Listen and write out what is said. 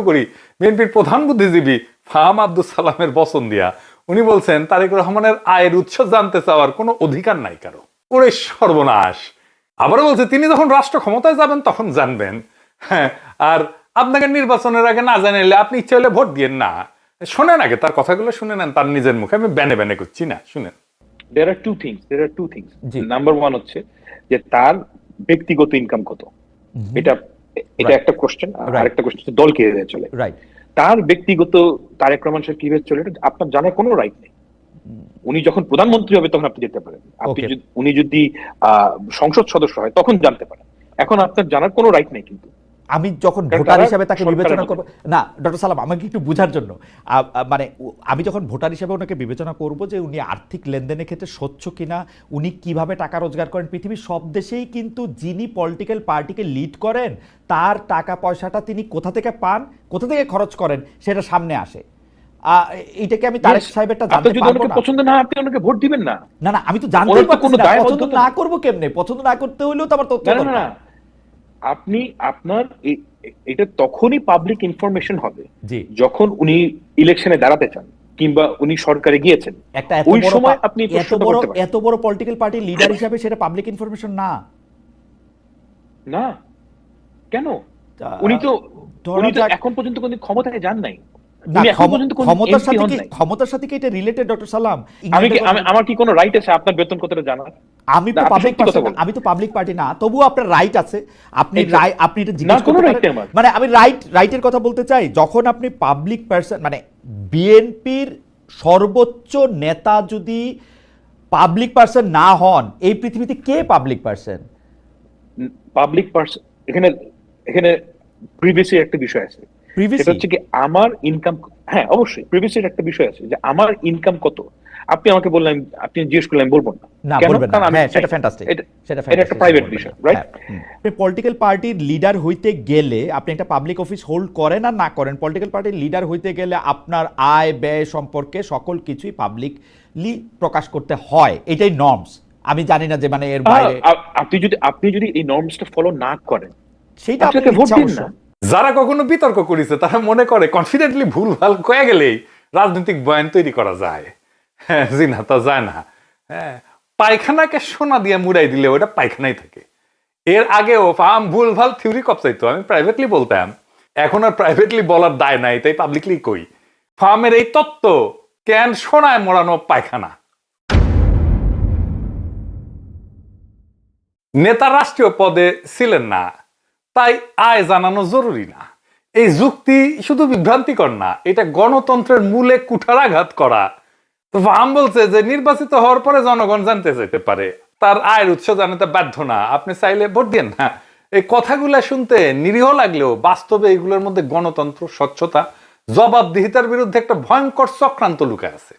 করি বিএনপির প্রধান বুদ্ধিজীবী ফাহাম আব্দুল সালামের বচন দিয়া। উনি বলছেন তারেক রহমানের আয়ের উৎস জানতে চাওয়ার কোনো অধিকার নাই কারো। ওরে সর্বনাশ। আবারও বলছে তিনি যখন রাষ্ট্র ক্ষমতায় যাবেন তখন জানবেন। হ্যাঁ, আর আপনাকে নির্বাচনের আগে না জানাইলে আপনি ইচ্ছে হলে ভোট দিয়েন না। শোনেন আগে তার কথাগুলো শুনে নেন তার নিজের মুখে। আমি ব্যানে ব্যানে করছি না, শুনেন। there are two things number one হচ্ছে যে তার ব্যক্তিগত ইনকাম কত, এটা একটা কোশ্চেন। আর একটা কোশ্চেন দল কে চলে, তার ব্যক্তিগত তারেক রহমান সাহেব কিভাবে চলে এটা আপনার জানার কোনো রাইট নেই। উনি যখন প্রধানমন্ত্রী হবে তখন আপনি যেতে পারেন, উনি যদি সংসদ সদস্য হয় তখন জানতে পারেন। এখন আপনার জানার কোনো রাইট নেই। কিন্তু আমি যখন ভোটার হিসেবে তাকে বিবেচনা করব না, ডক্টর সালাম আমাকে একটু বোঝার জন্য, মানে আমি যখন ভোটার হিসেবে ওনাকে বিবেচনা করব যে উনি আর্থিক লেনদেনের ক্ষেত্রে স্বচ্ছ কিনা, উনি কিভাবে টাকা রোজগার করেন। পৃথিবীর সব দেশেই কিন্তু যিনি পলিটিক্যাল পার্টিকে লিড করেন তার টাকা পয়সাটা তিনি কোথা থেকে পান, কোথা থেকে খরচ করেন সেটা সামনে আসে। এইটাকে আমি তারেক সাহেবেরটা জানতে পারবো না। পছন্দ না আপনি ওনাকে ভোট দিবেন না। না না, আমি তো জানতে পারছি না পছন্দ না করব কেমনে। পছন্দ না করতে হইলেও তো আমার তথ্য দরকার। আপনি আপনার এটা তখনই পাবলিক ইনফরমেশন হবে যখন উনি ইলেকশনে দাঁড়াতে চান কিংবা উনি সরকারে গিয়েছেন। ওই সময় আপনি এত বড় পলিটিক্যাল পার্টি লিডার হিসেবে সেটা পাবলিক ইনফরমেশন না। না কেন? উনি তো এখন পর্যন্ত কোন ক্ষমতায় যান নাই। ক্ষমতার সাথে কি এটা রিলেটেড ডক্টর সালাম? আমার কি কোনো রাইট আছে আপনার বেতন কতটা জানার? আমি তো পাবলিক পার্টি না, তবুও আপনার রাইট আছে। আপনি এটা জিজ্ঞেস করতে পারেন। মানে আমি রাইটের কথা বলতে চাই, যখন আপনি পাবলিক পারসন, মানে বিএনপির সর্বোচ্চ নেতা যদি পাবলিক পারসন না হন, এই পৃথিবীতে কে পাবলিক পারসন? পাবলিক পারসন এখানে প্রিভিয়াসি একটা বিষয় আছে। এটা হচ্ছে কি আমার ইনকাম। হ্যাঁ অবশ্যই প্রিভিয়াসির একটা বিষয় আছে যে আমার ইনকাম কত। আপনি আমাকে বললেন, আপনি জিজ্ঞেস করলেন, বলবো না কেন? সেটা ফ্যান্টাস্টিক, এটা একটা প্রাইভেট বিষয়, রাইট? পলিটিক্যাল পার্টির লিডার হইতে গেলে আপনি একটা পাবলিক অফিস হোল্ড করেন আর না করেন, পলিটিক্যাল পার্টির লিডার হইতে গেলে আপনার আয় ব্যয় সম্পর্কে সকল কিছুই পাবলিকলি প্রকাশ করতে হয়। এটাই নর্মস। আমি জানি না যে মানে এর বাইরে আপনি যদি এই নর্মসটা ফলো না করেন সেটা আপনাকে ভোট দিন না। যারা কখনো বিতর্ক করেছে তারা মনে করে কনফিডেন্টলি ভুল ভাল কয়ে গেলেই রাজনৈতিক বয়ান তৈরি করা যায়। হ্যাঁ, জি না, তা যায় না। হ্যাঁ, পায়খানাকে সোনা দিয়ে মুড়াই দিলে ওটা পায়খানাই থাকে। এর আগেও ফার্ম ভুল ভাল থিওরি কপচাইতো, আমি প্রাইভেটলি বলতাম। এখন আর প্রাইভেটলি বলার দায় নাই, তাই পাবলিকলি কই। ফার্মের এই তত্ত্ব কেন সোনায় মোড়ানো পায়খানা। নেতা রাষ্ট্রীয় পদে ছিলেন না, তাই আয় জানানো জরুরি না। এই যুক্তি শুধু বিভ্রান্তিকর না, এটা গণতন্ত্রের মূলে কুঠারাঘাত করা। তো ফাহাম বলছে যে নির্বাচিত হওয়ার পরে জনগণ জানতে চাইতে পারে, তার আয়ের উৎস জানাতে বাধ্য না। আপনি চাইলে ভোট দেন না। এই কথাগুলো শুনতে নিরীহ লাগলেও বাস্তবে এগুলোর মধ্যে গণতন্ত্র, স্বচ্ছতা, জবাবদিহিতার বিরুদ্ধে একটা ভয়ঙ্কর চক্রান্ত লুকায় আছে।